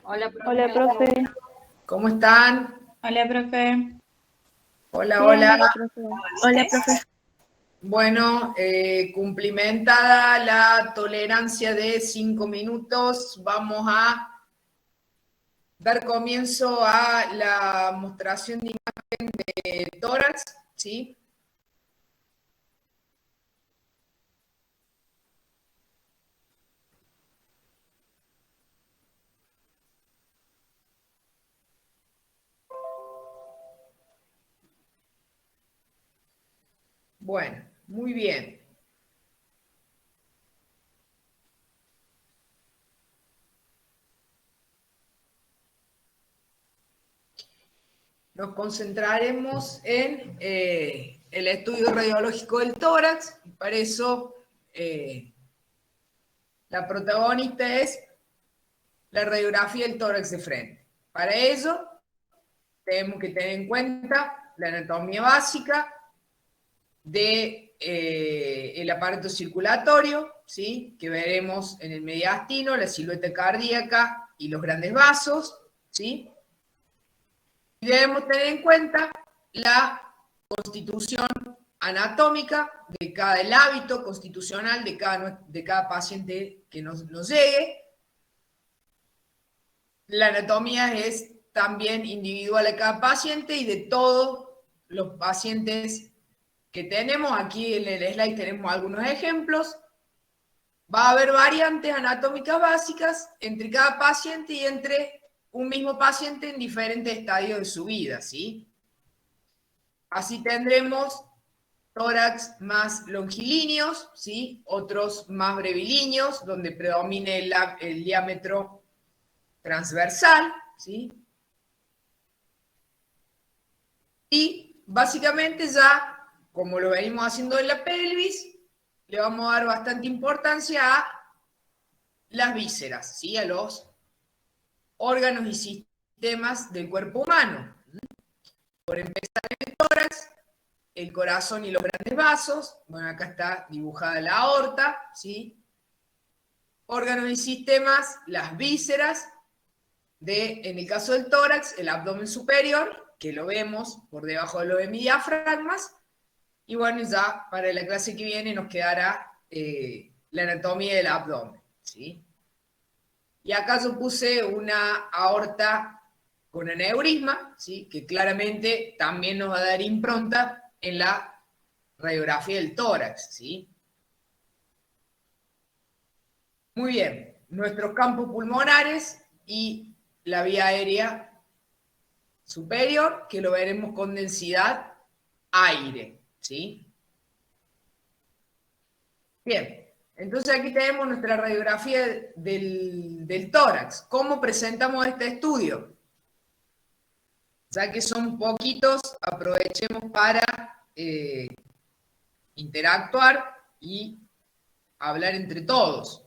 Hola, Hola, profe. profe. ¿Cómo están? Hola, profe. Hola, Bien, hola. hola, profe. Hola, profe. Bueno, cumplimentada la tolerancia de 5 minutos, vamos a dar comienzo a la mostración de imagen de tórax, ¿sí? Bueno, muy bien. Nos concentraremos en el estudio radiológico del tórax. Para eso, la protagonista es la radiografía del tórax de frente. Para ello, tenemos que tener en cuenta la anatomía básica del aparato circulatorio, ¿sí? Que veremos en el mediastino, la silueta cardíaca y los grandes vasos, ¿sí? Y debemos tener en cuenta la constitución anatómica de cada, el hábito constitucional de cada paciente que nos llegue. La anatomía es también individual a cada paciente y de todos los pacientes que tenemos. Aquí en el slide tenemos algunos ejemplos. Va a haber variantes anatómicas básicas entre cada paciente y entre un mismo paciente en diferentes estadios de su vida, ¿sí? Así tendremos tórax más longilíneos, ¿sí? Otros más brevilíneos, donde predomine el diámetro transversal, ¿sí? Y básicamente ya, como lo venimos haciendo en la pelvis, le vamos a dar bastante importancia a las vísceras, ¿sí? A los órganos y sistemas del cuerpo humano. Por empezar, el tórax, el corazón y los grandes vasos. Bueno, acá está dibujada la aorta, ¿sí? Órganos y sistemas, las vísceras, en el caso del tórax, el abdomen superior, que lo vemos por debajo de los hemidiafragmas. Y bueno, ya para la clase que viene nos quedará la anatomía del abdomen, ¿sí? Y acá yo puse una aorta con aneurisma, ¿sí? Que claramente también nos va a dar impronta en la radiografía del tórax, ¿sí? Muy bien, nuestros campos pulmonares y la vía aérea superior, que lo veremos con densidad aire, ¿sí? Bien, entonces aquí tenemos nuestra radiografía del tórax. ¿Cómo presentamos este estudio? Ya que son poquitos, aprovechemos para interactuar y hablar entre todos.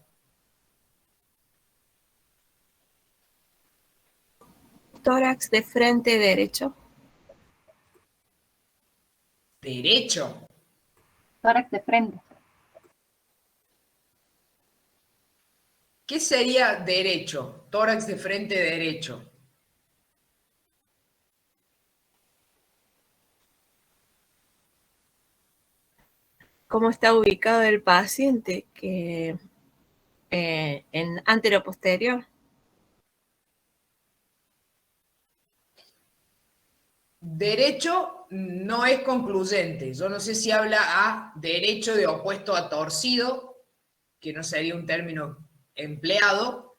Tórax de frente derecho. Derecho. Tórax de frente. ¿Qué sería derecho? Tórax de frente derecho. ¿Cómo está ubicado el paciente? Que en anteroposterior. Derecho no es concluyente. Yo no sé si habla a derecho de opuesto a torcido, que no sería un término empleado.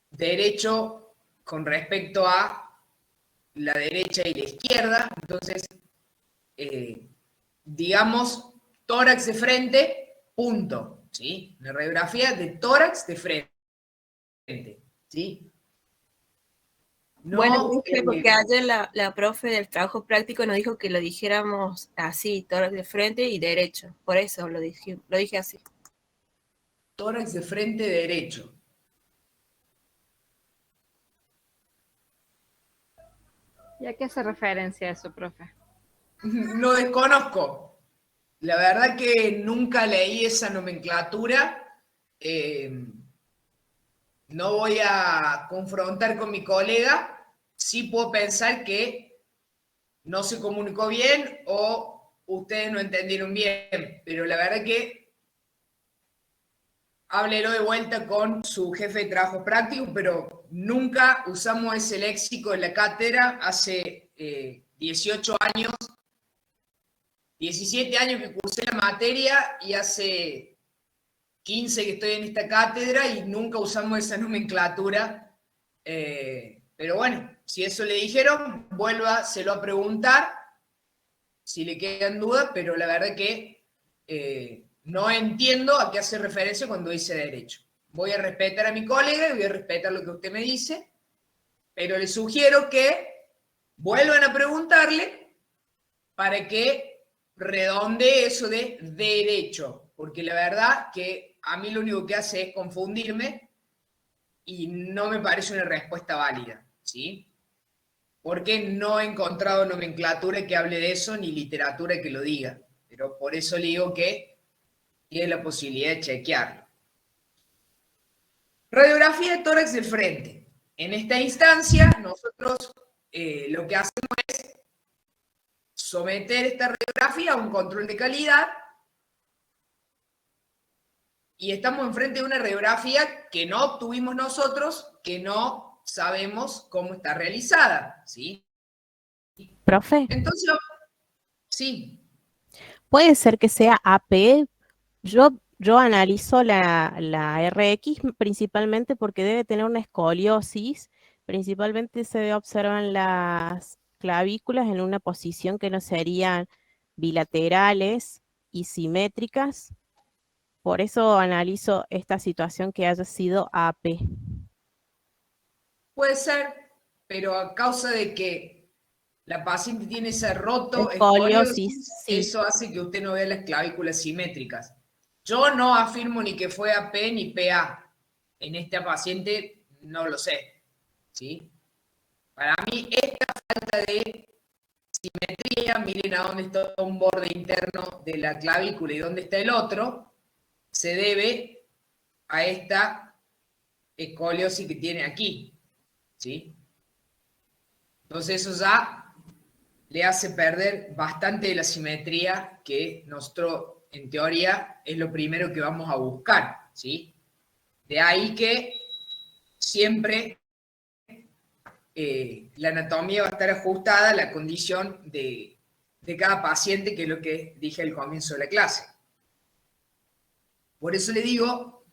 Derecho con respecto a la derecha y la izquierda. Entonces, digamos, tórax de frente, punto. ¿Sí? Una radiografía de tórax de frente. ¿Sí? No, Bueno, porque ayer la profe del trabajo práctico nos dijo que lo dijéramos así, tórax de frente y derecho. Por eso lo dije así. tórax de frente derecho. ¿Y a qué hace referencia eso, profe? Lo desconozco. La verdad que nunca leí esa nomenclatura. no voy a confrontar con mi colega, sí puedo pensar que no se comunicó bien o ustedes no entendieron bien, pero la verdad que háblelo de vuelta con su jefe de trabajo práctico, pero nunca usamos ese léxico en la cátedra. Hace 18 años, 17 años que cursé la materia y hace 15 que estoy en esta cátedra y nunca usamos esa nomenclatura. Pero bueno, si eso le dijeron, vuélvaselo a preguntar si le quedan dudas, pero la verdad que no entiendo a qué hace referencia cuando dice derecho. Voy a respetar a mi colega y voy a respetar lo que usted me dice, pero le sugiero que vuelvan a preguntarle para que redondee eso de derecho, porque la verdad que a mí lo único que hace es confundirme y no me parece una respuesta válida, ¿sí? Porque no he encontrado nomenclatura que hable de eso, ni literatura que lo diga. Pero por eso le digo que tiene la posibilidad de chequearlo. Radiografía de tórax del frente. En esta instancia, nosotros lo que hacemos es someter esta radiografía a un control de calidad y estamos enfrente de una radiografía que no obtuvimos nosotros, que no sabemos cómo está realizada, ¿sí? Profe, Entonces, sí, puede ser que sea AP. Yo analizo la RX principalmente porque debe tener una escoliosis. Principalmente se observan las clavículas en una posición que no serían bilaterales y simétricas. Por eso analizo esta situación que haya sido AP. puede ser, pero a causa de que la paciente tiene ese roto Escoliosis, escoliosis, sí. eso hace que usted no vea las clavículas simétricas. Yo no afirmo ni que fue AP ni PA. En esta paciente no lo sé, ¿sí? Para mí, esta falta de simetría, miren a dónde está un borde interno de la clavícula y dónde está el otro, se debe a esta escoliosis que tiene aquí, ¿sí? Entonces eso ya le hace perder bastante de la simetría que nosotros, en teoría, es lo primero que vamos a buscar, ¿sí? De ahí que siempre la anatomía va a estar ajustada a la condición de cada paciente, que es lo que dije al comienzo de la clase. Por eso le digo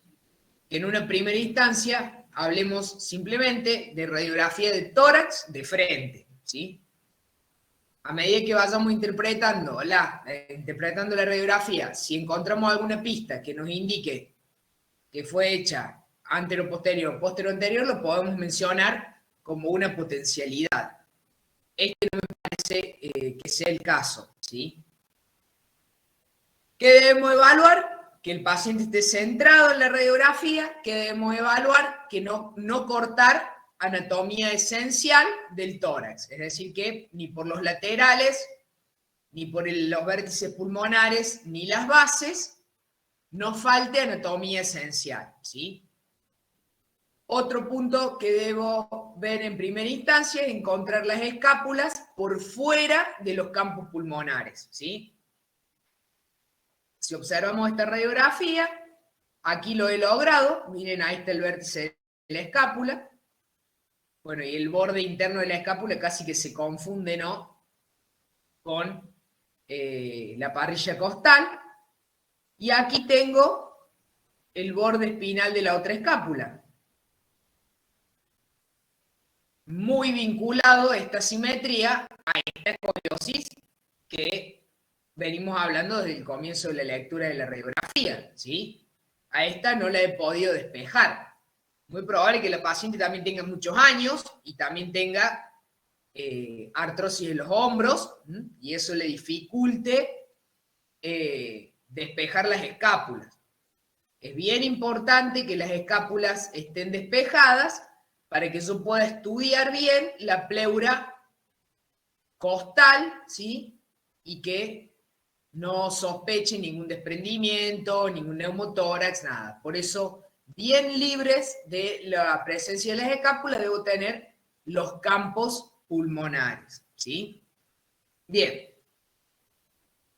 que en una primera instancia hablemos simplemente de radiografía de tórax de frente, ¿sí? A medida que vayamos interpretando la radiografía, si encontramos alguna pista que nos indique que fue hecha antero-posterior, posterior-anterior, lo podemos mencionar como una potencialidad. Este no me parece que sea el caso, ¿sí? ¿Qué debemos evaluar? Que el paciente esté centrado en la radiografía. ¿Qué debemos evaluar? Que no cortar anatomía esencial del tórax. Es decir, que ni por los laterales, ni por los vértices pulmonares, ni las bases, no falte anatomía esencial, ¿sí? Otro punto que debo ver en primera instancia es encontrar las escápulas por fuera de los campos pulmonares, ¿sí? Si observamos esta radiografía, aquí lo he logrado. Miren, ahí está el vértice de la escápula. Bueno, y el borde interno de la escápula casi que se confunde, ¿no?, con la parrilla costal. Y aquí tengo el borde espinal de la otra escápula. Muy vinculado esta simetría a esta escoliosis que venimos hablando desde el comienzo de la lectura de la radiografía, ¿sí? A esta no la he podido despejar. Muy probable que la paciente también tenga muchos años y también tenga artrosis en los hombros, y eso le dificulte despejar las escápulas. Es bien importante que las escápulas estén despejadas para que yo pueda estudiar bien la pleura costal, ¿sí? Y que no sospeche ningún desprendimiento, ningún neumotórax, nada. Por eso bien libres de la presencia de las escápulas, debo tener los campos pulmonares, ¿sí? Bien.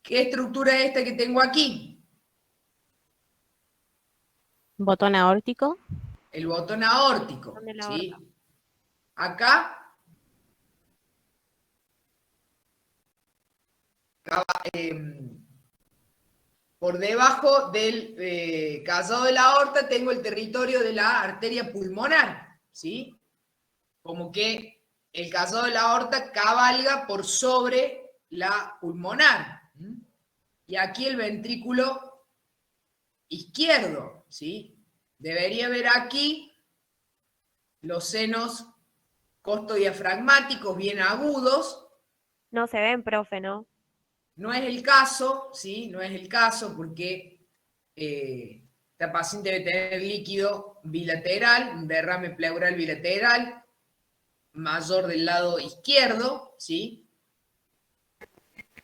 ¿Qué estructura es esta que tengo aquí? Botón aórtico. El botón aórtico, Botón de la ¿sí? aorta. Acá, por debajo del callado de la aorta tengo el territorio de la arteria pulmonar, ¿sí? Como que el callado de la aorta cabalga por sobre la pulmonar. Y aquí el ventrículo izquierdo, ¿sí? Debería ver aquí los senos costodiafragmáticos bien agudos. No se ven, profe, ¿no? No es el caso, ¿sí? No es el caso porque esta paciente debe tener líquido bilateral, un derrame pleural bilateral, mayor del lado izquierdo, ¿sí?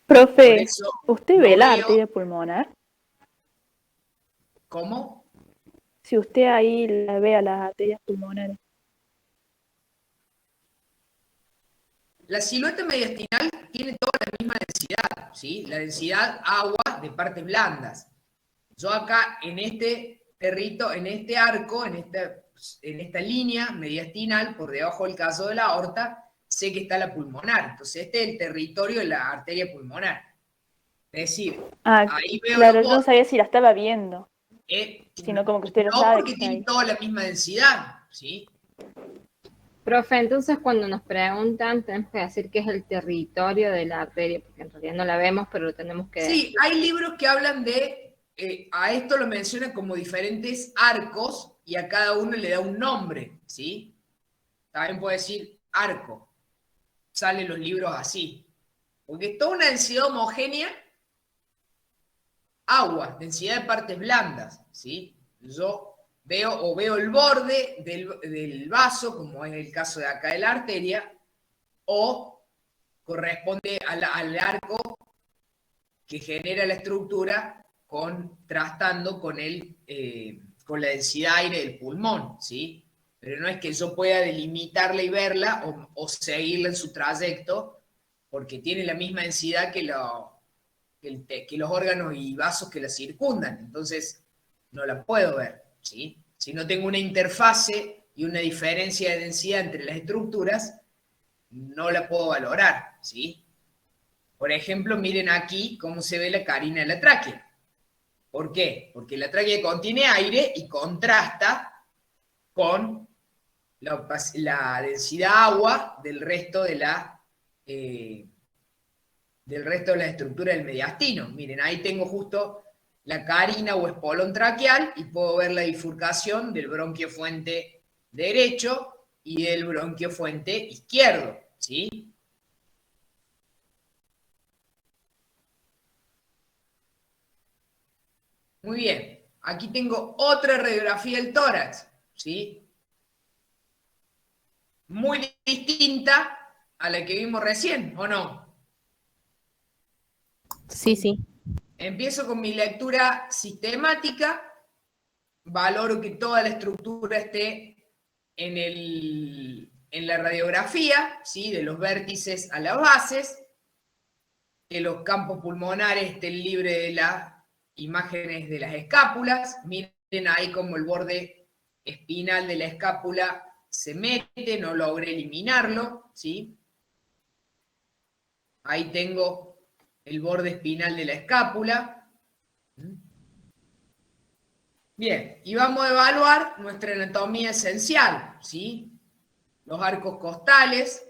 Por Profe, eso ¿usted no ve la veo- arteria pulmonar? ¿Cómo? Si usted ahí la ve a las arterias pulmonares. La silueta mediastinal tiene toda la misma densidad, ¿sí? La densidad agua de partes blandas. Yo acá en este en este arco, en esta línea mediastinal, por debajo del caso de la aorta, sé que está la pulmonar. Entonces este es el territorio de la arteria pulmonar. Es decir, Ah, ahí veo claro, los yo no sabía si la estaba viendo, sino no, como que usted lo no sabe porque que está tienen ahí. toda la misma densidad, ¿sí? Profe, entonces cuando nos preguntan, tenemos que decir que es el territorio de la arteria, porque en realidad no la vemos, pero lo tenemos que decir. Sí, hay libros que hablan de, a esto lo mencionan como diferentes arcos y a cada uno le da un nombre, ¿sí? También puede decir arco. Salen los libros así. Porque es toda una densidad homogénea, agua, densidad de partes blandas, ¿sí? Yo veo el borde del vaso, como es el caso de acá de la arteria, o corresponde al arco que genera la estructura contrastando con la densidad de aire del pulmón, ¿sí? Pero no es que yo pueda delimitarla y verla o seguirla en su trayecto, porque tiene la misma densidad que los órganos y vasos que la circundan. Entonces, no la puedo ver, ¿sí? Si no tengo una interfase y una diferencia de densidad entre las estructuras, no la puedo valorar, ¿sí? Por ejemplo, miren aquí cómo se ve la carina de la tráquea. ¿Por qué? Porque la tráquea contiene aire y contrasta con la densidad agua del resto de la estructura del mediastino. Miren, ahí tengo justo la carina o espolón traqueal y puedo ver la bifurcación del bronquio fuente derecho y del bronquio fuente izquierdo, ¿sí? Muy bien. Aquí tengo otra radiografía del tórax, ¿sí? Muy distinta a la que vimos recién, ¿o no? Sí, sí. Empiezo con mi lectura sistemática, valoro que toda la estructura esté en la radiografía, ¿sí? De los vértices a las bases, que los campos pulmonares estén libres de las imágenes de las escápulas. Miren ahí como el borde espinal de la escápula se mete, no logré eliminarlo, ¿sí? Ahí tengo el borde espinal de la escápula. Bien, y vamos a evaluar nuestra anatomía esencial, ¿sí? Los arcos costales.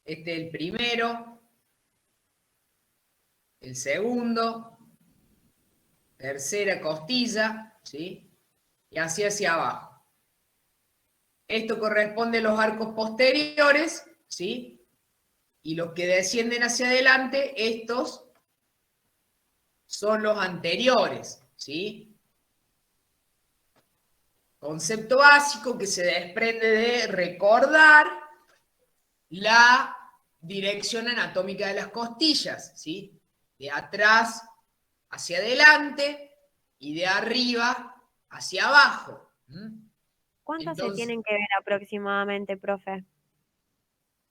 Este es el primero, el segundo, tercera costilla, ¿sí? Y así hacia abajo. Esto corresponde a los arcos posteriores, ¿sí? Y los que descienden hacia adelante, estos son los anteriores, ¿sí? Concepto básico que se desprende de recordar la dirección anatómica de las costillas, ¿sí? De atrás hacia adelante, y de arriba hacia abajo. ¿Cuántos se Entonces, tienen que ver aproximadamente, profe?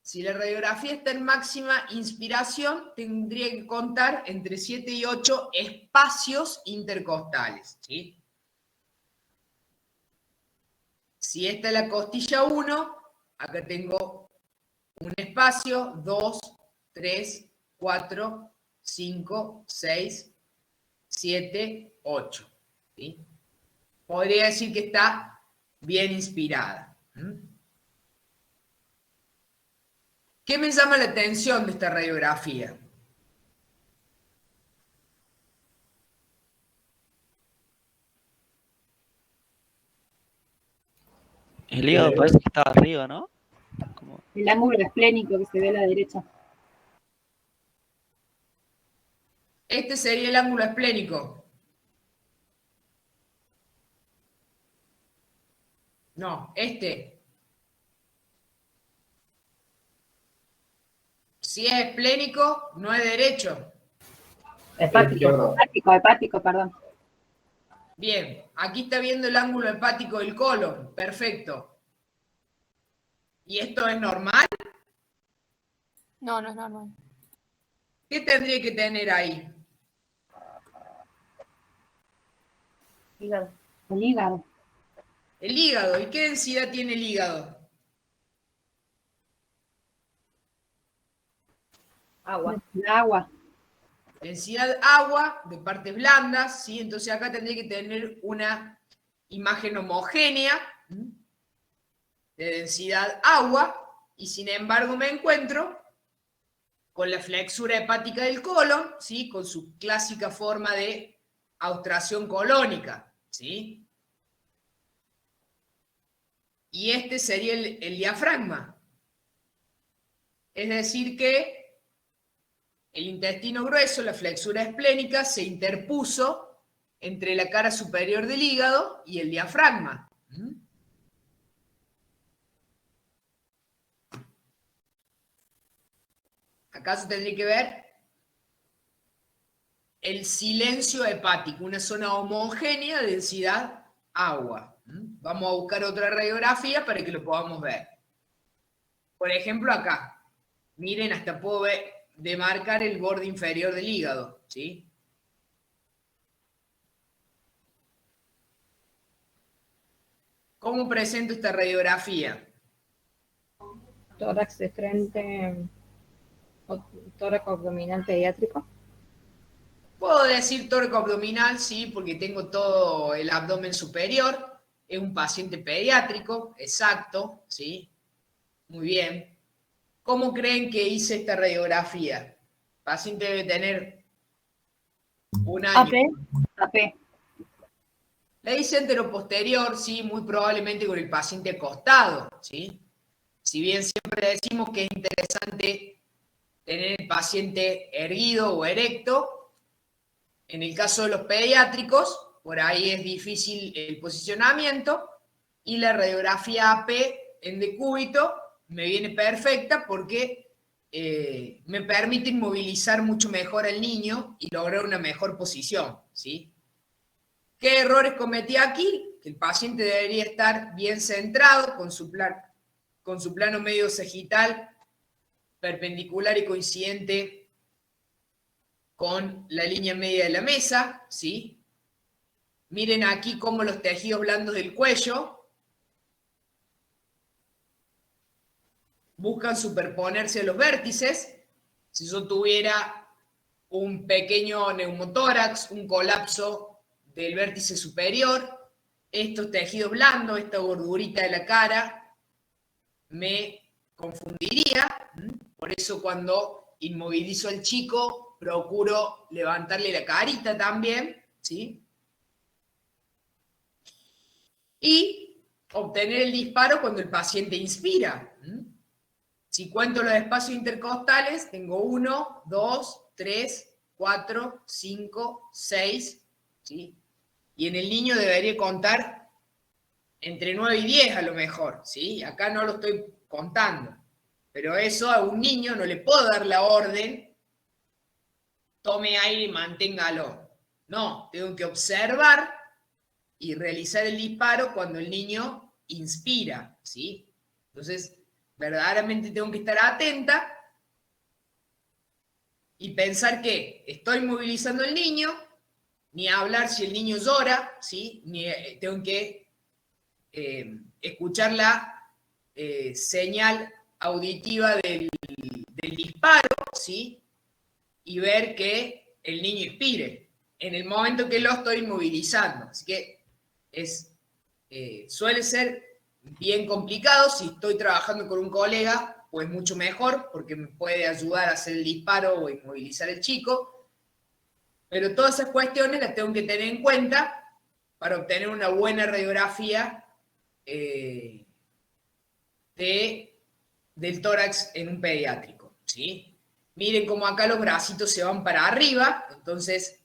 si la radiografía está en máxima inspiración, tendría que contar entre 7 y 8 espacios intercostales, ¿sí? Si esta es la costilla 1, acá tengo un espacio, 2, 3, 4, 5, 6, 7, 8. ¿Sí? Podría decir que está bien inspirada. ¿Qué me llama la atención de esta radiografía? El hígado parece que está arriba, ¿no? Como... El ángulo esplénico que se ve a la derecha. Este sería el ángulo esplénico. No, este. Si es esplénico, no es derecho. Hepático, perdón. Bien, aquí está viendo el ángulo hepático del colon. Perfecto. ¿Y esto es normal? No, no es normal. ¿Qué tendría que tener ahí? Hígado. El hígado. El hígado. ¿Y qué densidad tiene el hígado? Agua. Agua. Densidad agua de partes blandas, ¿sí? Entonces acá tendría que tener una imagen homogénea de densidad agua, y sin embargo me encuentro con la flexura hepática del colon, ¿sí? Con su clásica forma de austración colónica, ¿sí? Y este sería el diafragma. Es decir que el intestino grueso, la flexura esplénica, se interpuso entre la cara superior del hígado y el diafragma. ¿Acaso tendría que ver? El silencio hepático, una zona homogénea de densidad agua. Vamos a buscar otra radiografía para que lo podamos ver. Por ejemplo, acá. Miren, hasta puedo ver, demarcar el borde inferior del hígado, ¿sí? ¿Cómo presento esta radiografía? Tórax de frente, tórax abdominal pediátrico. Puedo decir tórax abdominal, sí, porque tengo todo el abdomen superior. Es un paciente pediátrico, exacto, ¿sí? Muy bien. ¿Cómo creen que hice esta radiografía? El paciente debe tener un año. AP. La hice anteroposterior, sí, muy probablemente con el paciente acostado, ¿sí? Si bien siempre decimos que es interesante tener el paciente erguido o erecto, en el caso de los pediátricos, por ahí es difícil el posicionamiento, y la radiografía AP en decúbito me viene perfecta porque me permite inmovilizar mucho mejor al niño y lograr una mejor posición, ¿sí? ¿Qué errores cometí aquí? Que el paciente debería estar bien centrado con su plano medio sagital perpendicular y coincidente con la línea media de la mesa, ¿sí? Miren aquí cómo los tejidos blandos del cuello buscan superponerse a los vértices. Si yo tuviera un pequeño neumotórax, un colapso del vértice superior, estos tejidos blandos, esta gordurita de la cara, me confundiría. Por eso cuando inmovilizo al chico, procuro levantarle la carita también, ¿sí? Y obtener el disparo cuando el paciente inspira. Si cuento los espacios intercostales, tengo 1, 2, 3, 4, 5, 6, ¿sí? Y en el niño debería contar entre 9 y 10 a lo mejor, ¿sí? Acá no lo estoy contando. Pero eso a un niño no le puedo dar la orden, tome aire y manténgalo. No, tengo que observar y realizar el disparo cuando el niño inspira, ¿sí? Entonces, verdaderamente tengo que estar atenta y pensar que estoy movilizando al niño, ni hablar si el niño llora, ¿sí? Ni tengo que escuchar la señal auditiva del disparo, ¿sí? Y ver que el niño inspire en el momento que lo estoy movilizando. Así que suele ser bien complicado. Si estoy trabajando con un colega, pues mucho mejor, porque me puede ayudar a hacer el disparo o inmovilizar al chico. Pero todas esas cuestiones las tengo que tener en cuenta para obtener una buena radiografía del tórax en un pediátrico, ¿sí? Miren cómo acá los bracitos se van para arriba, entonces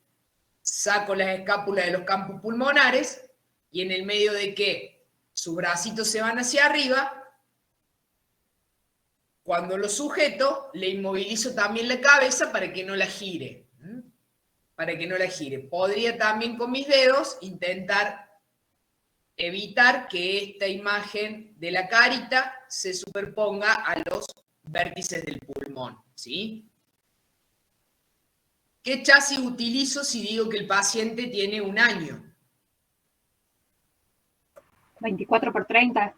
saco las escápulas de los campos pulmonares y en el medio de que sus bracitos se van hacia arriba, cuando lo sujeto, le inmovilizo también la cabeza para que no la gire. Para que no la gire. Podría también con mis dedos intentar evitar que esta imagen de la carita se superponga a los vértices del pulmón, ¿sí? ¿Qué chasis utilizo si digo que el paciente tiene 1 año? 24x30.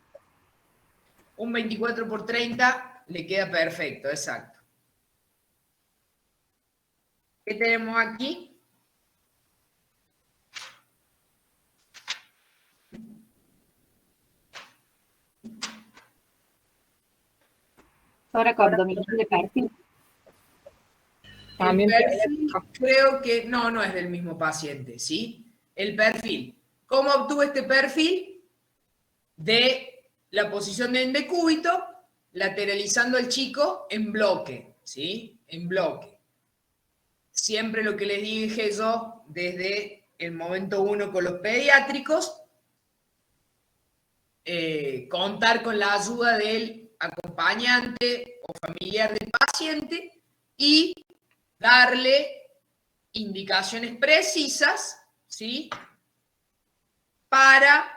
Un 24x30 le queda perfecto, exacto. ¿Qué tenemos aquí? Tórax abdominal de perfil. El perfil, creo que no es del mismo paciente, ¿sí? El perfil. ¿Cómo obtuve este perfil? De la posición de decúbito, lateralizando al chico en bloque, ¿sí? En bloque. Siempre lo que les dije yo desde el momento 1 con los pediátricos, contar con la ayuda del acompañante o familiar del paciente y darle indicaciones precisas, ¿sí? Para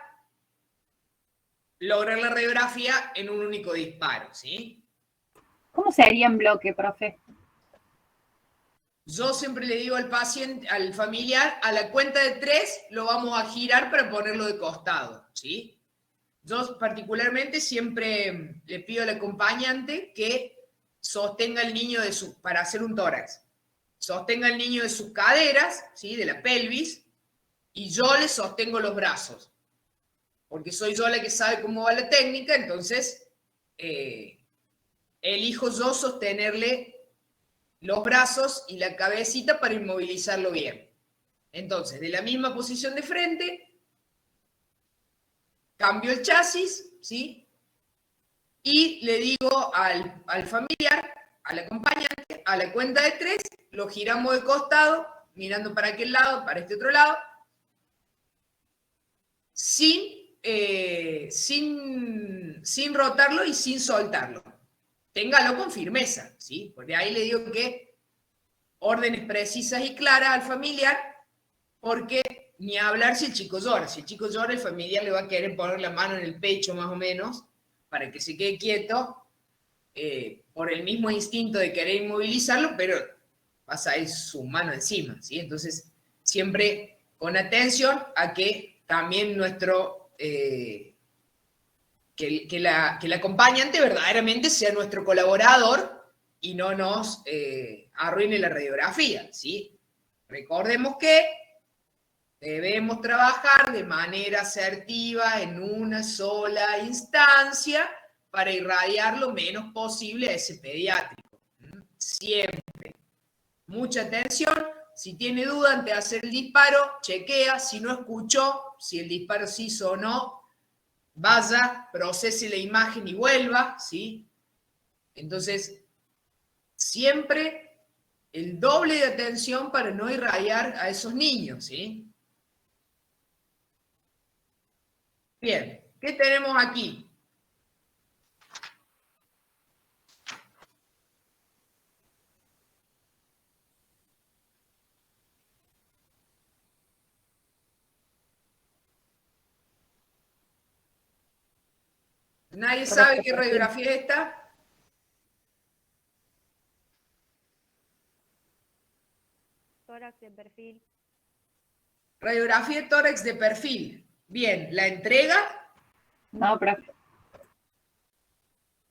lograr la radiografía en un único disparo, ¿sí? ¿Cómo sería en bloque, profe? Yo siempre le digo al paciente, al familiar, a la cuenta de 3 lo vamos a girar para ponerlo de costado, ¿sí? Yo particularmente siempre le pido al acompañante que sostenga al niño para hacer un tórax. Sostenga al niño de sus caderas, ¿sí? De la pelvis, y yo le sostengo los brazos. Porque soy yo la que sabe cómo va la técnica, entonces elijo yo sostenerle los brazos y la cabecita para inmovilizarlo bien. Entonces, de la misma posición de frente, cambio el chasis, ¿sí? Y le digo al familiar, al acompañante, a la cuenta de 3, lo giramos de costado, mirando para aquel lado, para este otro lado, sin rotarlo y sin soltarlo. Téngalo con firmeza, ¿sí? Porque ahí le digo que órdenes precisas y claras al familiar, porque ni hablar si el chico llora. Si el chico llora, el familiar le va a querer poner la mano en el pecho más o menos para que se quede quieto por el mismo instinto de querer inmovilizarlo, pero pasa ahí su mano encima, ¿sí? Entonces, siempre con atención a que también que el acompañante verdaderamente sea nuestro colaborador y no nos arruine la radiografía, ¿sí? Recordemos que debemos trabajar de manera asertiva en una sola instancia para irradiar lo menos posible a ese pediátrico. Siempre. Mucha atención. Si tiene duda antes de hacer el disparo, chequea. Si no escuchó, si el disparo se hizo o no, vaya, procese la imagen y vuelva, ¿sí? Entonces, siempre el doble de atención para no irradiar a esos niños, ¿sí? Bien, ¿qué tenemos aquí? ¿Nadie sabe qué radiografía es esta? Tórax de perfil. Radiografía de tórax de perfil. Bien, ¿la entrega? No, profe.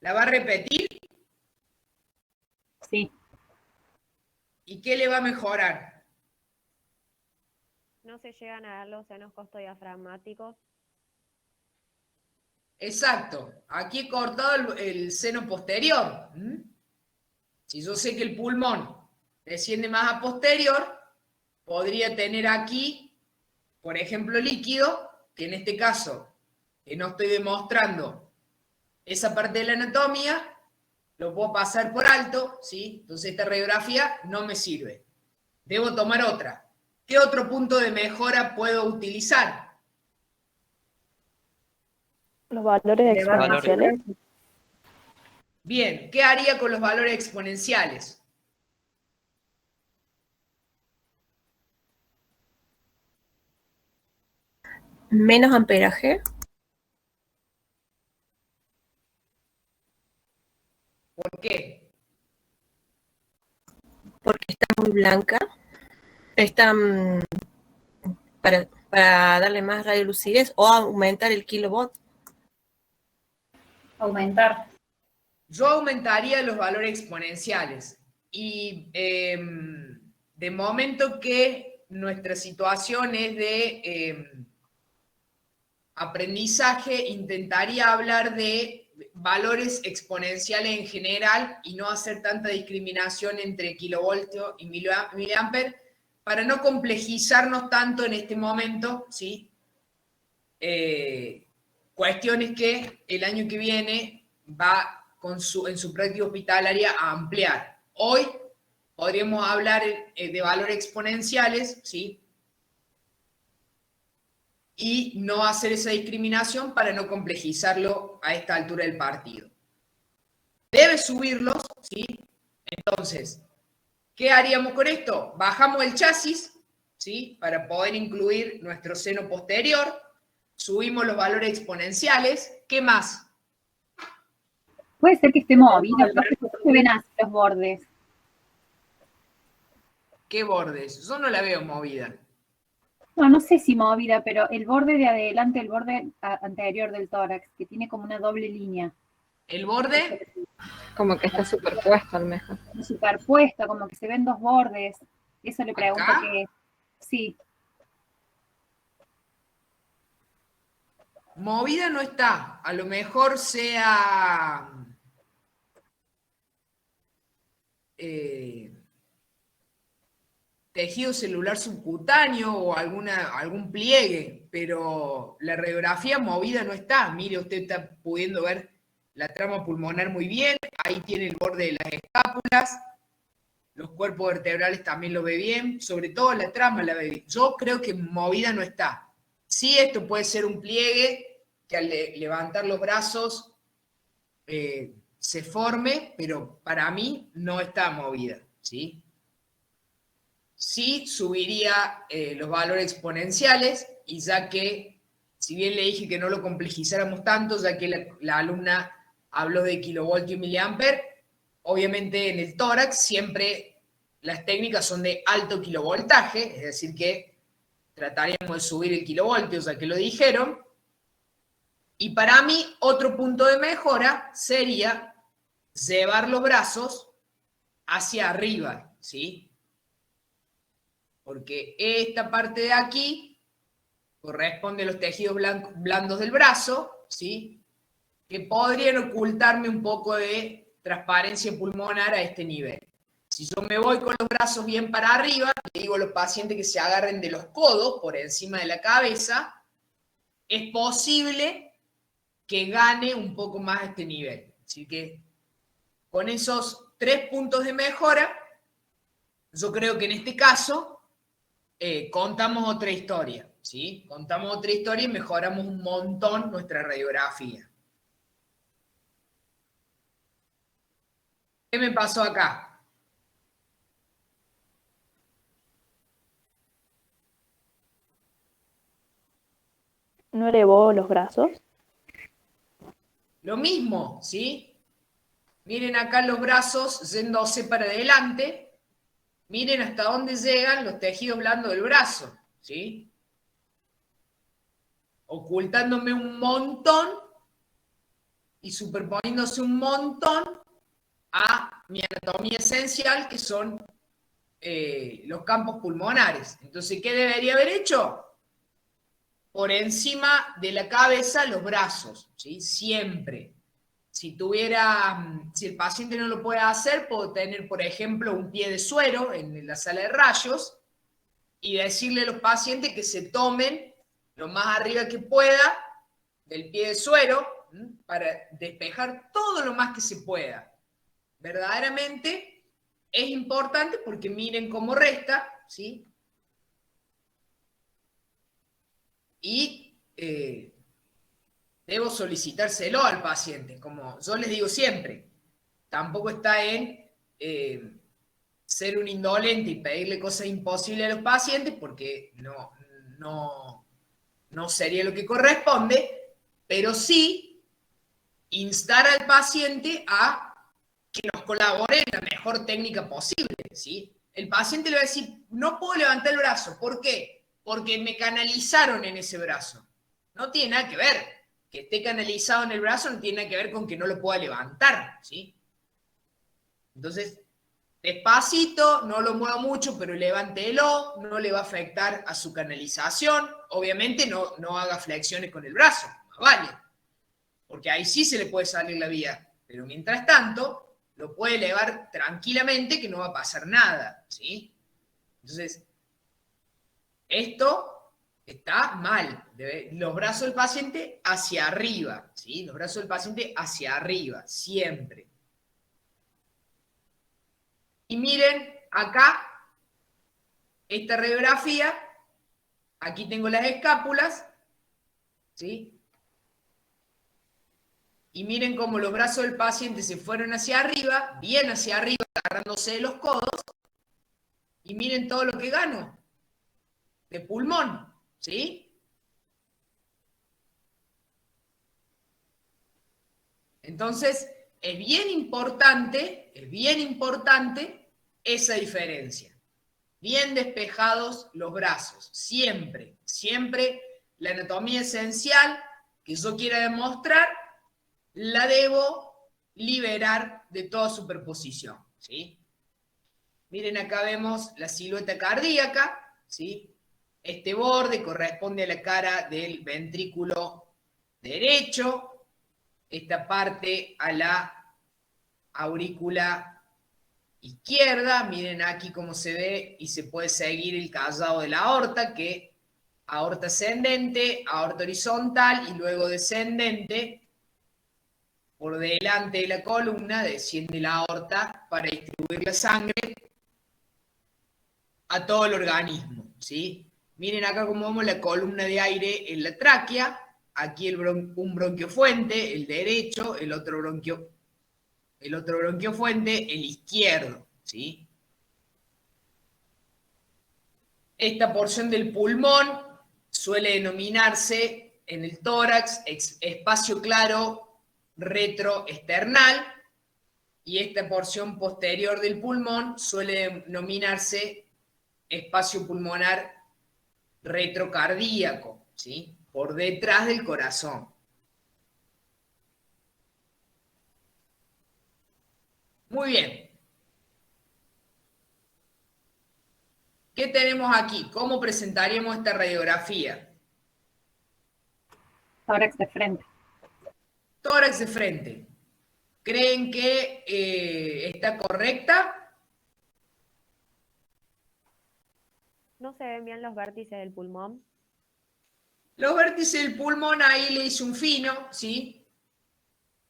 ¿La va a repetir? Sí. ¿Y qué le va a mejorar? No se llegan a dar los senos costodiafragmáticos. Exacto. Aquí he cortado el seno posterior. Si yo sé que el pulmón desciende más a posterior, podría tener aquí, por ejemplo, líquido, que en este caso, que no estoy demostrando esa parte de la anatomía, lo puedo pasar por alto, ¿sí? Entonces esta radiografía no me sirve. Debo tomar otra. ¿Qué otro punto de mejora puedo utilizar? Los valores exponenciales. Bien, ¿qué haría con los valores exponenciales? Menos amperaje. ¿Por qué? Porque está muy blanca. Está para darle más radiolucidez o aumentar el kilowatt. Aumentar. Yo aumentaría los valores exponenciales y de momento que nuestra situación es de aprendizaje, intentaría hablar de valores exponenciales en general y no hacer tanta discriminación entre kilovoltio y miliamper para no complejizarnos tanto en este momento, ¿sí? Cuestiones que el año que viene va en su práctica hospitalaria a ampliar. Hoy podríamos hablar de valores exponenciales, ¿sí? Y no hacer esa discriminación para no complejizarlo a esta altura del partido. Debe subirlos, ¿sí? Entonces, ¿qué haríamos con esto? Bajamos el chasis, ¿sí? Para poder incluir nuestro seno posterior, subimos los valores exponenciales, ¿qué más? Puede ser que esté movida, profe, ¿por qué se ven así los bordes? ¿Qué bordes? Yo no la veo movida. No, no sé si movida, pero el borde de adelante, el borde anterior del tórax, que tiene como una doble línea. ¿El borde? Como que está superpuesto, a lo mejor. Superpuesto, como que se ven dos bordes. Eso le pregunto ¿Acá? qué es. Sí. Movida no está. A lo mejor sea... tejido celular subcutáneo o algún pliegue, pero la radiografía movida no está. Mire, usted está pudiendo ver la trama pulmonar muy bien, ahí tiene el borde de las escápulas, los cuerpos vertebrales también lo ve bien, sobre todo la trama la ve bien. Yo creo que movida no está. Sí, esto puede ser un pliegue que al levantar los brazos se forme, pero para mí no está movida, ¿sí? Sí subiría los valores exponenciales y ya que, si bien le dije que no lo complejizáramos tanto, ya que la alumna habló de kilovoltio y miliamper, obviamente en el tórax siempre las técnicas son de alto kilovoltaje, es decir que trataríamos de subir el kilovoltio, ya que lo dijeron. Y para mí otro punto de mejora sería llevar los brazos hacia arriba, ¿sí? Porque esta parte de aquí corresponde a los tejidos blandos del brazo, ¿sí? Que podrían ocultarme un poco de transparencia pulmonar a este nivel. Si yo me voy con los brazos bien para arriba, le digo a los pacientes que se agarren de los codos por encima de la cabeza, es posible que gane un poco más este nivel. Así que con esos 3 puntos de mejora, yo creo que en este caso contamos otra historia, ¿sí? Contamos otra historia y mejoramos un montón nuestra radiografía. ¿Qué me pasó acá? ¿No elevó los brazos? lo mismo, ¿sí? Miren acá los brazos yéndose para adelante. Miren hasta dónde llegan los tejidos blandos del brazo, ¿sí? Ocultándome un montón y superponiéndose un montón a mi anatomía esencial, que son los campos pulmonares. Entonces, ¿qué debería haber hecho? Por encima de la cabeza, los brazos, ¿sí? Siempre. Si el paciente no lo puede hacer, puedo tener, por ejemplo, un pie de suero en la sala de rayos y decirle a los pacientes que se tomen lo más arriba que pueda del pie de suero para despejar todo lo más que se pueda. Verdaderamente es importante porque miren cómo resta, ¿sí? Y debo solicitárselo al paciente, como yo les digo siempre. Tampoco está en ser un indolente y pedirle cosas imposibles a los pacientes, porque no sería lo que corresponde, pero sí instar al paciente a que nos colabore en la mejor técnica posible, ¿sí? El paciente le va a decir, no puedo levantar el brazo. ¿Por qué? Porque me canalizaron en ese brazo. No tiene nada que ver. Que esté canalizado en el brazo no tiene nada que ver con que no lo pueda levantar, ¿sí? Entonces, despacito, no lo mueva mucho, pero levántelo, no le va a afectar a su canalización. Obviamente no haga flexiones con el brazo, vale, porque ahí sí se le puede salir la vía. Pero mientras tanto, lo puede elevar tranquilamente, que no va a pasar nada, ¿sí? Entonces, esto está mal. Los brazos del paciente hacia arriba, ¿sí? Los brazos del paciente hacia arriba, siempre. Y miren acá, esta radiografía, aquí tengo las escápulas, ¿sí? Y miren cómo los brazos del paciente se fueron hacia arriba, bien hacia arriba, agarrándose de los codos. Y miren todo lo que gano de pulmón, ¿sí? Entonces, es bien importante esa diferencia. Bien despejados los brazos, siempre, siempre la anatomía esencial que yo quiera demostrar, la debo liberar de toda superposición, ¿sí? Miren, acá vemos la silueta cardíaca, ¿sí? Este borde corresponde a la cara del ventrículo derecho, esta parte a la aurícula izquierda. Miren aquí cómo se ve y se puede seguir el callado de la aorta, que aorta ascendente, aorta horizontal y luego descendente. Por delante de la columna desciende la aorta para distribuir la sangre a todo el organismo, ¿sí? Miren acá cómo vemos la columna de aire en la tráquea. Aquí un bronquiofuente, el derecho, el otro bronquiofuente, el izquierdo, ¿sí? Esta porción del pulmón suele denominarse en el tórax espacio claro retroesternal, y esta porción posterior del pulmón suele denominarse espacio pulmonar retrocardíaco, ¿sí? Por detrás del corazón. Muy bien. ¿Qué tenemos aquí? ¿Cómo presentaríamos esta radiografía? Tórax de frente. Tórax de frente. ¿Creen que está correcta? No se ven bien los vértices del pulmón. Los vértices del pulmón ahí le hice un fino, ¿sí?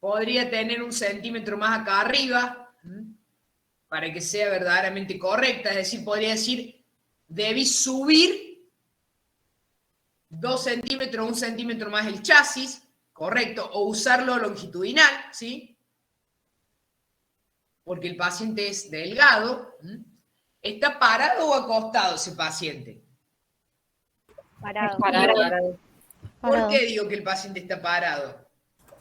Podría tener 1 centímetro más acá arriba, para que sea verdaderamente correcta. Es decir, podría decir, debí subir 2 centímetros, 1 centímetro más el chasis, correcto, o usarlo longitudinal, ¿sí? Porque el paciente es delgado. ¿Está parado o acostado ese paciente? Parado. ¿Por qué digo que el paciente está parado?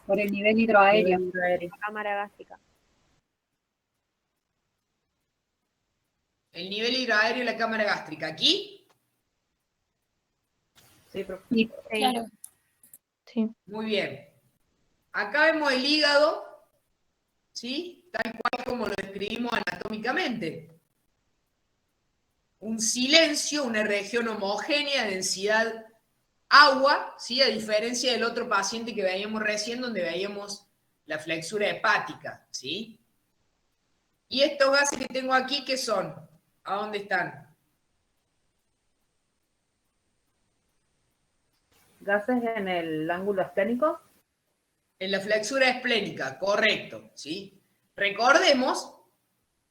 Por el nivel hidroaéreo. Cámara gástrica. El nivel hidroaéreo de la cámara gástrica. ¿Aquí? Sí, profe. Sí. Claro. Sí. Muy bien. Acá vemos el hígado, ¿sí? Tal cual como lo describimos anatómicamente. Un silencio, una región homogénea, densidad agua, ¿sí? A diferencia del otro paciente que veíamos recién, donde veíamos la flexura hepática, ¿sí? Y estos gases que tengo aquí, ¿qué son? ¿A dónde están? ¿Gases en el ángulo esplénico? En la flexura esplénica, correcto, ¿sí? Recordemos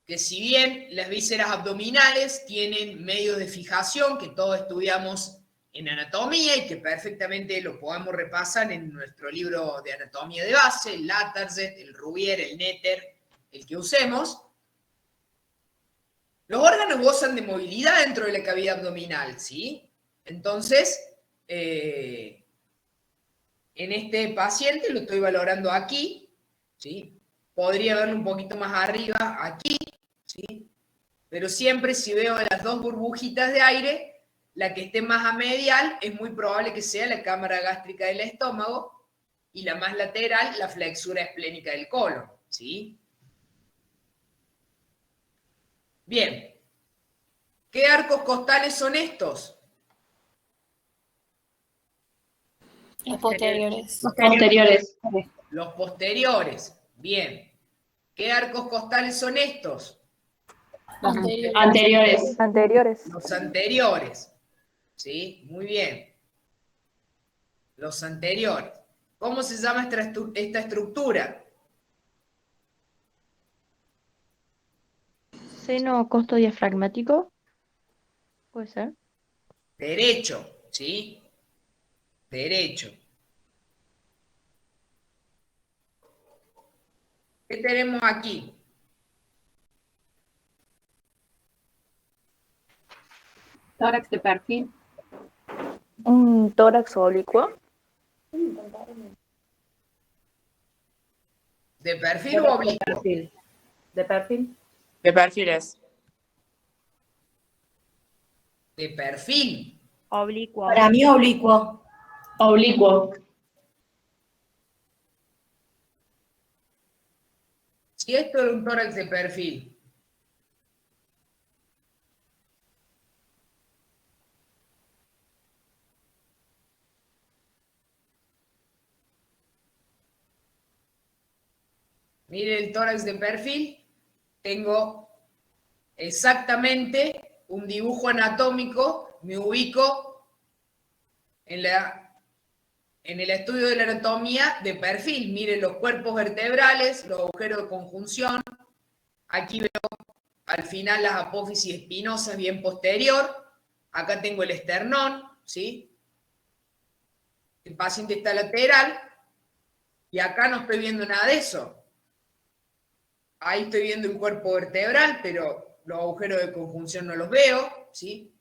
que si bien las vísceras abdominales tienen medios de fijación, que todos estudiamos en anatomía y que perfectamente lo podemos repasar en nuestro libro de anatomía de base, el Latarset, el Rubier, el Netter, el que usemos, los órganos gozan de movilidad dentro de la cavidad abdominal, ¿sí? Entonces, en este paciente lo estoy valorando aquí, ¿sí? Podría verlo un poquito más arriba, aquí, ¿sí? Pero siempre si veo las dos burbujitas de aire, la que esté más a medial es muy probable que sea la cámara gástrica del estómago y la más lateral, la flexura esplénica del colon, ¿sí? Bien. ¿Qué arcos costales son estos? Los posteriores. Posteriores. Los posteriores. Bien. ¿Qué arcos costales son estos? Anteriores. Anteriores. Los anteriores. ¿Sí? Muy bien. Los anteriores. ¿Cómo se llama esta estructura? Seno costo diafragmático. ¿Puede ser? Derecho. ¿Sí? Derecho. ¿Qué tenemos aquí? Tórax de perfil. Un tórax oblicuo. ¿De perfil o oblicuo? Perfil. ¿De perfil? De perfiles. De perfil. Oblicuo. Para mí oblicuo. Oblicuo. Si esto era un tórax de perfil, mire el tórax de perfil, tengo exactamente un dibujo anatómico, me ubico en el estudio de la anatomía de perfil. Miren los cuerpos vertebrales, los agujeros de conjunción. Aquí veo al final las apófisis espinosas bien posterior. Acá tengo el esternón, ¿sí? El paciente está lateral. Y acá no estoy viendo nada de eso. Ahí estoy viendo el cuerpo vertebral, pero los agujeros de conjunción no los veo, ¿sí?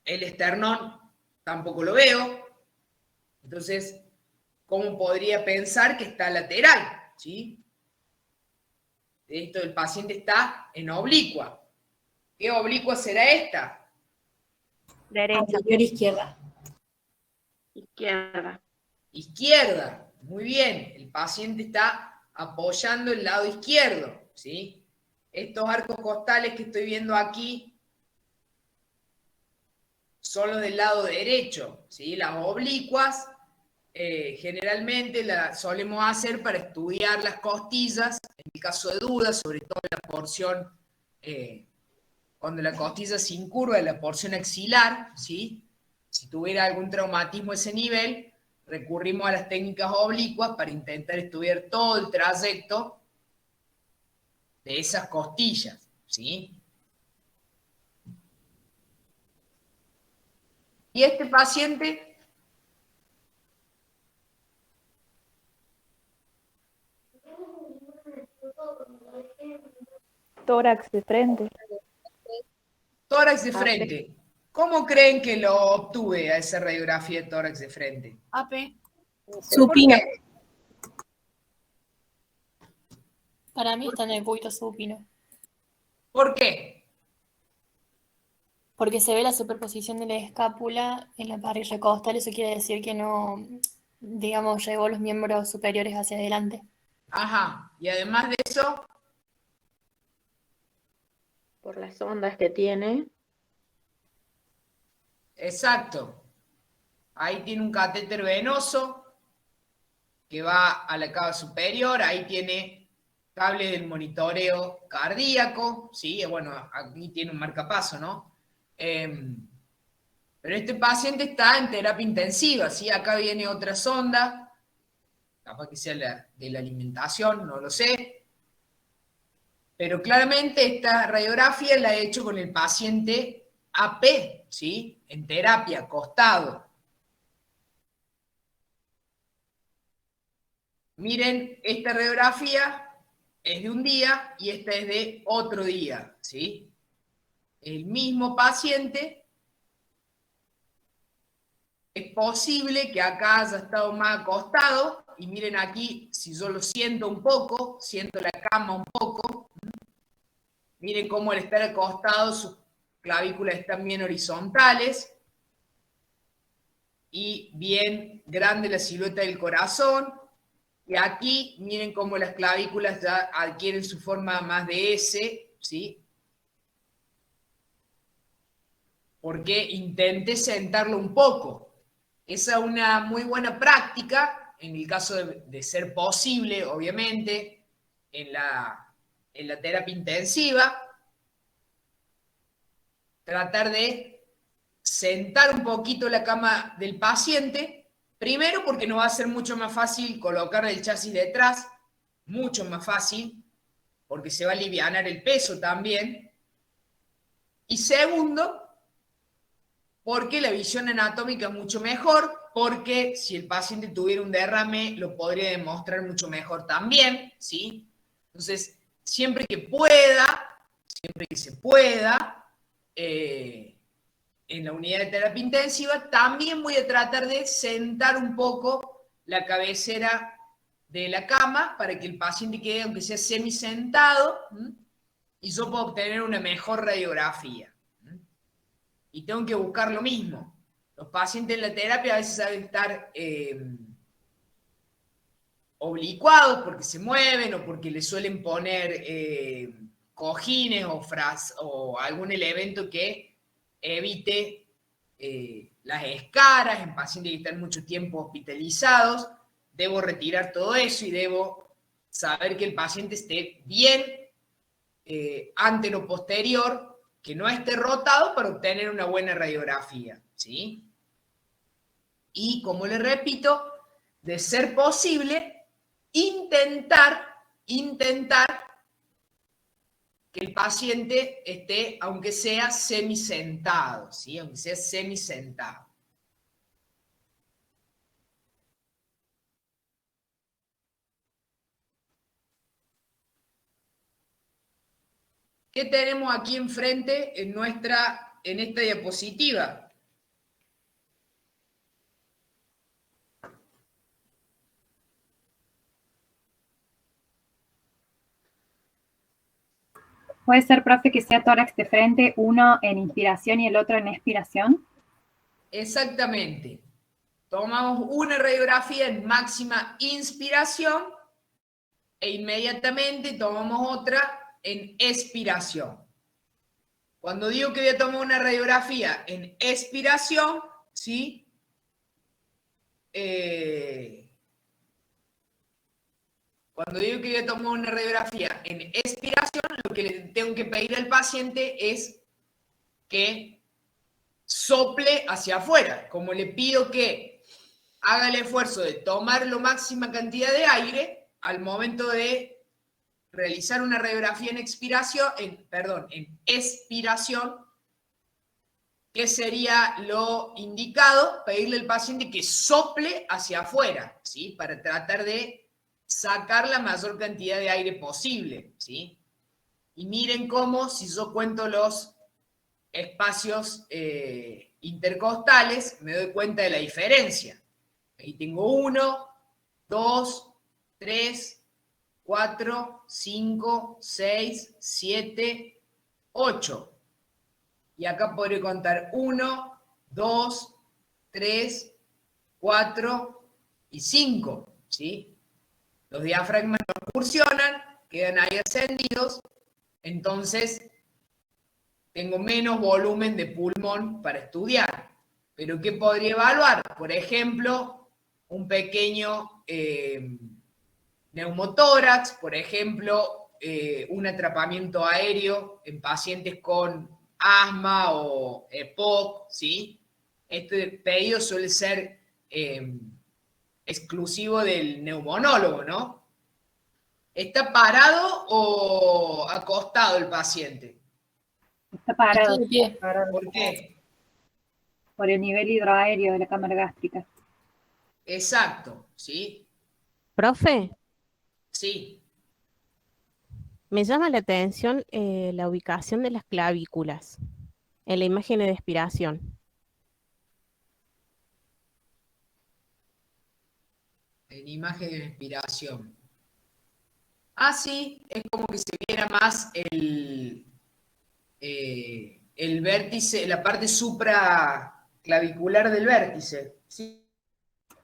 El esternón tampoco lo veo. Entonces, ¿cómo podría pensar que está lateral? ¿Sí? Esto, el paciente está en oblicua. ¿Qué oblicua será esta? Derecha. Anterior izquierda. Izquierda. Izquierda. Muy bien. El paciente está apoyando el lado izquierdo. ¿Sí? Estos arcos costales que estoy viendo aquí son los del lado derecho. ¿Sí? Las oblicuas generalmente las solemos hacer para estudiar las costillas, en el caso de dudas, sobre todo en la porción, cuando la costilla se incurva en la porción axilar, ¿sí? Si tuviera algún traumatismo a ese nivel, recurrimos a las técnicas oblicuas para intentar estudiar todo el trayecto de esas costillas, ¿sí? Y este paciente Tórax de frente. tórax de frente. ¿Cómo creen que lo obtuve a esa radiografía de tórax de frente? AP. Supino. Para mí está en el cúbito supino. ¿Por qué? Porque se ve la superposición de la escápula en la parrilla costal. Eso quiere decir que no, digamos, llevó los miembros superiores hacia adelante. Ajá. Y además de eso, Por las ondas que tiene. exacto. Ahí tiene un catéter venoso que va a la cava superior. Ahí tiene cable del monitoreo cardíaco. Sí, bueno, aquí tiene un marcapaso, ¿no? Pero este paciente está en terapia intensiva, ¿sí? Acá viene otra sonda, capaz que sea de la alimentación, no lo sé. Pero claramente esta radiografía la he hecho con el paciente AP, ¿sí? En terapia, acostado. Miren, esta radiografía es de un día y esta es de otro día, ¿sí? El mismo paciente. Es posible que acá haya estado más acostado, y miren aquí, si yo lo siento un poco, siento la cama un poco, miren cómo al estar acostado sus clavículas están bien horizontales, y bien grande la silueta del corazón, y aquí miren cómo las clavículas ya adquieren su forma más de S, ¿sí? Porque intenté sentarlo un poco. Esa es una muy buena práctica, en el caso de ser posible, obviamente, en la terapia intensiva, tratar de sentar un poquito la cama del paciente, primero porque nos va a ser mucho más fácil colocar el chasis detrás, mucho más fácil, porque se va a alivianar el peso también, y segundo, porque la visión anatómica es mucho mejor, porque si el paciente tuviera un derrame, lo podría demostrar mucho mejor también, ¿sí? Entonces, siempre que se pueda, en la unidad de terapia intensiva, también voy a tratar de sentar un poco la cabecera de la cama para que el paciente quede, aunque sea semisentado, y yo pueda obtener una mejor radiografía. Y tengo que buscar lo mismo. Los pacientes en la terapia a veces saben estar oblicuados porque se mueven o porque les suelen poner cojines o algún elemento que evite las escaras en pacientes que están mucho tiempo hospitalizados. Debo retirar todo eso y debo saber que el paciente esté bien antero-posterior, que no esté rotado para obtener una buena radiografía, ¿sí? Y como les repito, de ser posible, intentar que el paciente esté, aunque sea semisentado, ¿sí? Aunque sea semisentado. ¿Qué tenemos aquí enfrente en esta diapositiva? ¿Puede ser, profe, que sea tórax de frente, uno en inspiración y el otro en expiración? Exactamente. Tomamos una radiografía en máxima inspiración e inmediatamente tomamos otra en expiración. Cuando digo que voy a tomar una radiografía en expiración, ¿sí? Cuando digo que voy a tomar una radiografía en expiración, lo que le tengo que pedir al paciente es que sople hacia afuera. Como le pido que haga el esfuerzo de tomar la máxima cantidad de aire, al momento de realizar una radiografía en expiración, en expiración, ¿qué sería lo indicado? Pedirle al paciente que sople hacia afuera, ¿sí? Para tratar de sacar la mayor cantidad de aire posible, ¿sí? Y miren cómo, si yo cuento los espacios intercostales, me doy cuenta de la diferencia. Ahí tengo 1, 2, 3, 4, 5, 6, 7, 8. Y acá podré contar 1, 2, 3, 4 y 5, ¿sí? Los diafragmas no excursionan, quedan ahí ascendidos, entonces tengo menos volumen de pulmón para estudiar. ¿Pero qué podría evaluar? Por ejemplo, un pequeño neumotórax, por ejemplo, un atrapamiento aéreo en pacientes con asma o EPOC, ¿sí? Este pedido suele ser exclusivo del neumonólogo, ¿no? ¿Está parado o acostado el paciente? Está parado. de pie. ¿Por qué? Por el nivel hidroaéreo de la cámara gástrica. Exacto, ¿sí? Profe, Sí. me llama la atención la ubicación de las clavículas en la imagen de expiración. En imagen de respiración. Ah, sí, es como que se viera más el vértice, la parte supraclavicular del vértice. Sí,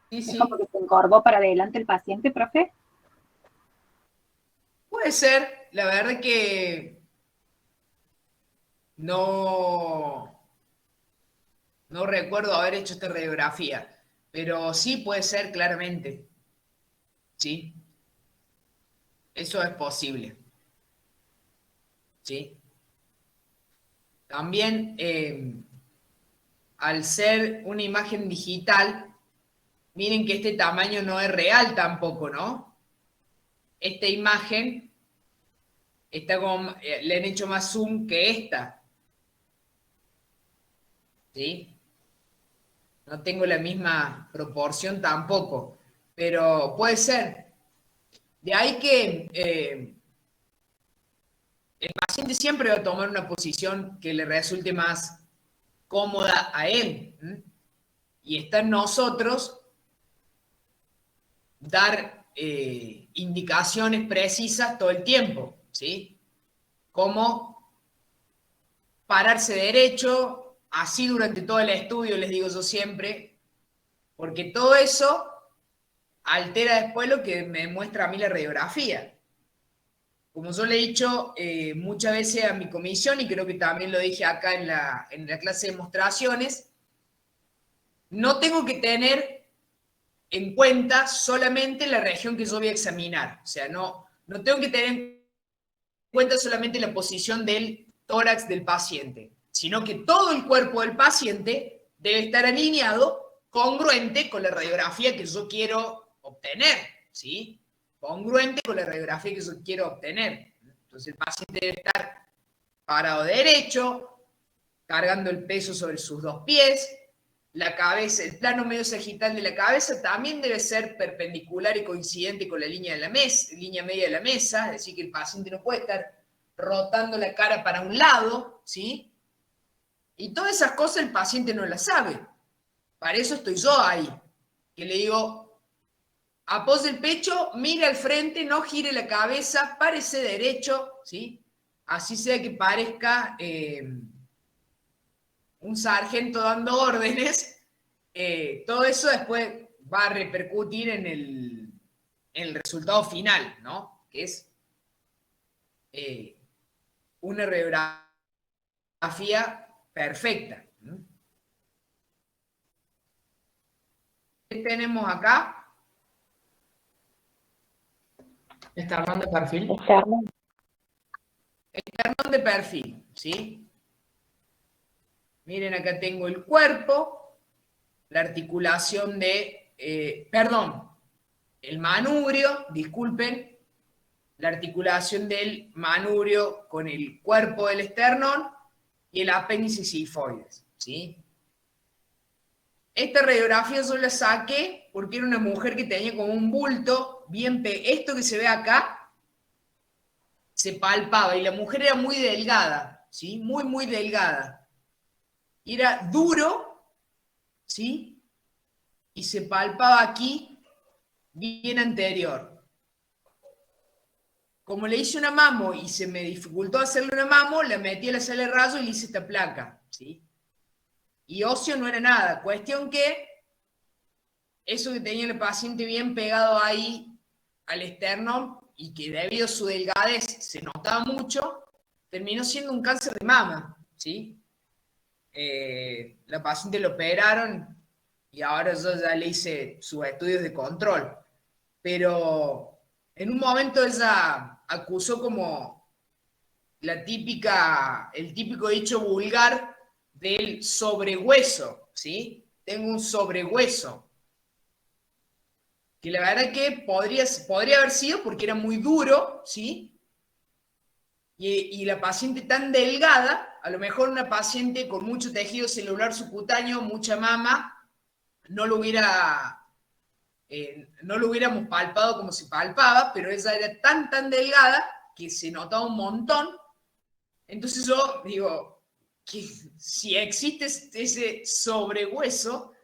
sí, ¿Es sí. como que se encorvó para adelante el paciente, profe? Puede ser, la verdad que no recuerdo haber hecho esta radiografía, pero sí puede ser claramente. ¿Sí? Eso es posible. ¿Sí? También, al ser una imagen digital, miren que este tamaño no es real tampoco, ¿no? Esta imagen está como, le han hecho más zoom que esta. ¿Sí? No tengo la misma proporción tampoco, pero puede ser. De ahí que el paciente siempre va a tomar una posición que le resulte más cómoda a él. Y está en nosotros dar indicaciones precisas todo el tiempo, ¿sí? Como pararse derecho, así durante todo el estudio, les digo yo siempre, porque todo eso altera después lo que me muestra a mí la radiografía. Como yo le he dicho muchas veces a mi comisión, y creo que también lo dije acá en la clase de demostraciones, no tengo que tener en cuenta solamente la región que yo voy a examinar. O sea, no tengo que tener en cuenta solamente la posición del tórax del paciente, sino que todo el cuerpo del paciente debe estar alineado, congruente con la radiografía que yo quiero obtener, ¿sí? Congruente con la radiografía que yo quiero obtener. Entonces el paciente debe estar parado derecho, cargando el peso sobre sus dos pies, la cabeza, el plano medio sagital de la cabeza también debe ser perpendicular y coincidente con la línea de la mesa, línea media de la mesa, es decir, que el paciente no puede estar rotando la cara para un lado, ¿sí? Y todas esas cosas el paciente no las sabe. Para eso estoy yo ahí, que le digo, apoye el pecho, mire al frente, no gire la cabeza, párese derecho, ¿sí? Así sea que parezca un sargento dando órdenes, todo eso después va a repercutir en el resultado final, ¿no? Que es una radiografía perfecta. ¿Qué tenemos acá? Esternón de perfil. Esternón de perfil, ¿sí? Miren, acá tengo el cuerpo, la articulación de, el manubrio, disculpen, la articulación del manubrio con el cuerpo del esternón y el apéndice sifoides, ¿sí? Esta radiografía yo la saqué porque era una mujer que tenía como un bulto bien esto que se ve acá se palpaba y la mujer era muy delgada, ¿sí? Muy, muy delgada. Y era duro, ¿sí? y se palpaba aquí, bien anterior. Como le hice una mamo y se me dificultó hacerle una mamo, la metí a la sala de rayos y le hice esta placa, ¿sí? Y óseo no era nada. Cuestión que eso que tenía el paciente bien pegado ahí al esternón y que debido a su delgadez se notaba mucho, terminó siendo un cáncer de mama, ¿sí? La paciente lo operaron y ahora yo ya le hice sus estudios de control. Pero en un momento ella acusó como el típico dicho vulgar del sobrehueso, ¿sí? Tengo un sobrehueso. Que la verdad que podría haber sido porque era muy duro, ¿sí? Y la paciente tan delgada, a lo mejor una paciente con mucho tejido celular subcutáneo, mucha mama, no lo hubiéramos palpado como se palpaba, pero ella era tan delgada que se notaba un montón. Entonces yo digo, que si existe ese sobrehueso,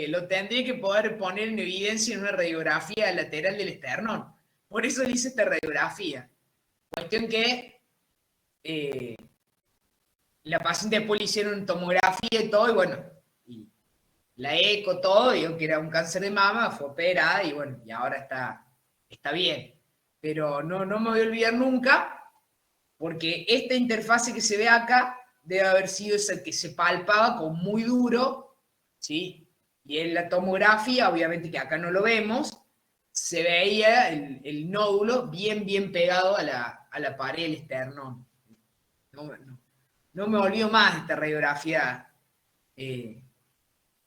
lo tendría que poder poner en evidencia en una radiografía lateral del esternón. Por eso le hice esta radiografía. Cuestión que la paciente después le hicieron tomografía y todo, y bueno, y la eco, todo, digo que era un cáncer de mama, fue operada y bueno, y ahora está bien. Pero no me voy a olvidar nunca, porque esta interfase que se ve acá debe haber sido esa que se palpaba con muy duro, ¿sí? Y en la tomografía, obviamente que acá no lo vemos, se veía el nódulo bien pegado a la pared del esternón. No me olvido más de esta radiografía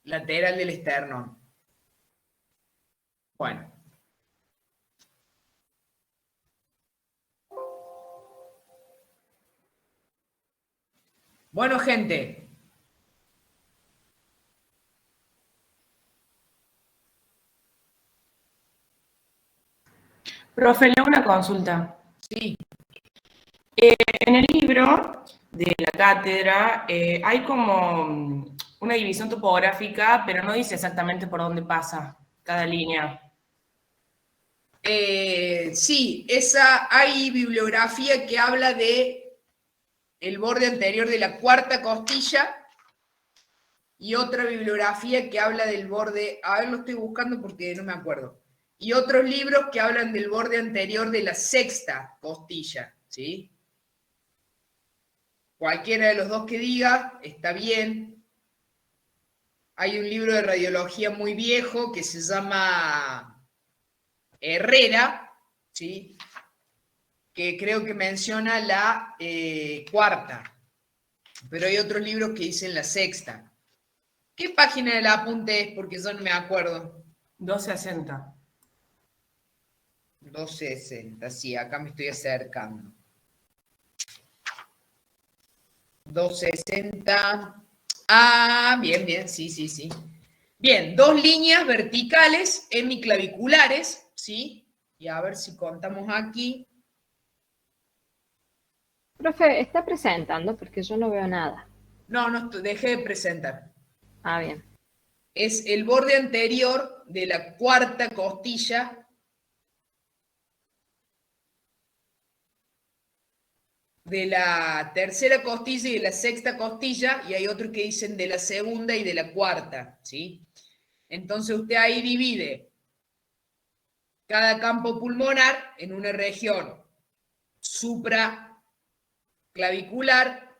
lateral del esternón. Bueno. Bueno, gente. Profe, le hago una consulta. Sí. En el libro de la cátedra hay como una división topográfica, pero no dice exactamente por dónde pasa cada línea. Sí, hay bibliografía que habla de el borde anterior de la cuarta costilla y otra bibliografía que habla del borde, a ver, lo estoy buscando porque no me acuerdo, y otros libros que hablan del borde anterior de la sexta costilla, ¿sí? Cualquiera de los dos que diga está bien. Hay un libro de radiología muy viejo que se llama Herrera, ¿sí? Que creo que menciona la cuarta, pero hay otros libros que dicen la sexta. ¿Qué página del apunte es? Porque yo no me acuerdo. 260. 260, sí, acá me estoy acercando. 260. Ah, bien, sí. Bien, 2 líneas verticales hemiclaviculares, ¿sí? Y a ver si contamos aquí. Profe, ¿está presentando? Porque yo no veo nada. No, dejé de presentar. Ah, bien. Es el borde anterior de la cuarta costilla de la tercera costilla y de la sexta costilla, y hay otros que dicen de la segunda y de la cuarta, ¿sí? Entonces usted ahí divide cada campo pulmonar en una región supraclavicular,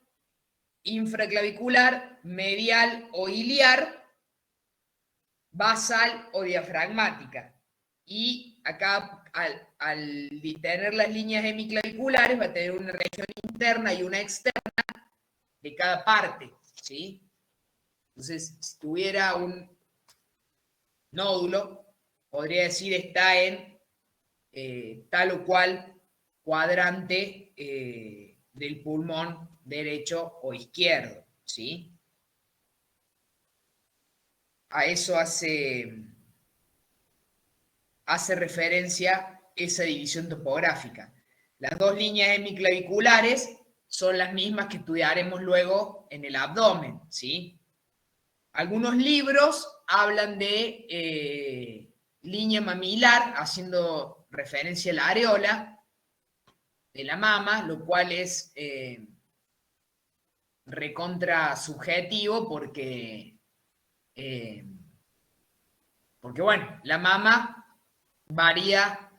infraclavicular, medial o iliar, basal o diafragmática. Y acá, al tener las líneas hemiclaviculares, va a tener una región interna y una externa de cada parte, ¿sí? Entonces, si tuviera un nódulo, podría decir está en tal o cual cuadrante del pulmón derecho o izquierdo, ¿sí? A eso hace referencia esa división topográfica. Las 2 líneas hemiclaviculares son las mismas que estudiaremos luego en el abdomen, ¿sí? Algunos libros hablan de línea mamilar, haciendo referencia a la areola de la mama, lo cual es recontra subjetivo porque bueno, la mama varía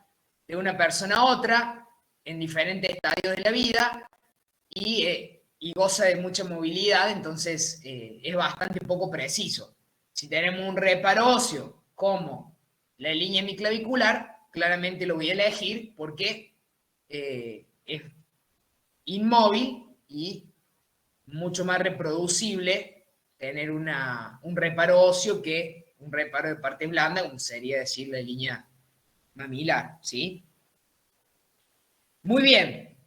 de una persona a otra en diferentes estadios de la vida y goza de mucha movilidad, entonces es bastante poco preciso. Si tenemos un reparo óseo como la línea hemiclavicular, claramente lo voy a elegir porque es inmóvil y mucho más reproducible tener un reparo óseo que un reparo de parte blanda, como sería decir la línea mamilar, ¿sí? Muy bien.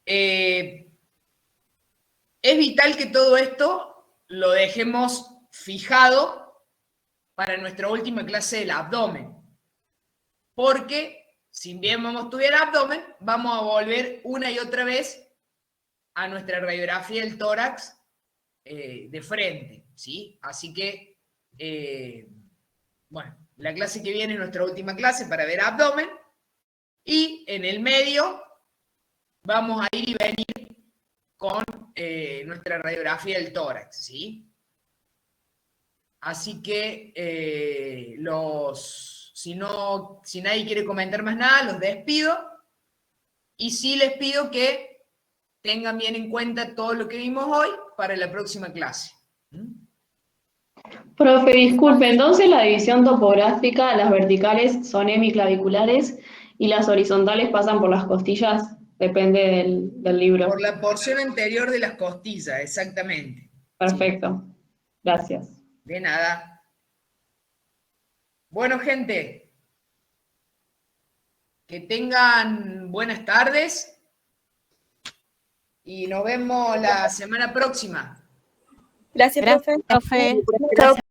Es vital que todo esto lo dejemos fijado para nuestra última clase del abdomen, porque si bien vamos a estudiar abdomen, vamos a volver una y otra vez a nuestra radiografía del tórax de frente, ¿sí? Así que, bueno, la clase que viene es nuestra última clase para ver abdomen, y en el medio vamos a ir y venir con nuestra radiografía del tórax, ¿sí? Así que si nadie quiere comentar más nada, los despido, y sí les pido que tengan bien en cuenta todo lo que vimos hoy para la próxima clase. Profe, disculpe, entonces la división topográfica, las verticales son hemiclaviculares y las horizontales pasan por las costillas, depende del libro. Por la porción anterior de las costillas, exactamente. Perfecto, sí. Gracias. De nada. Bueno, gente, que tengan buenas tardes y nos vemos la semana próxima. Gracias, profe. Profe.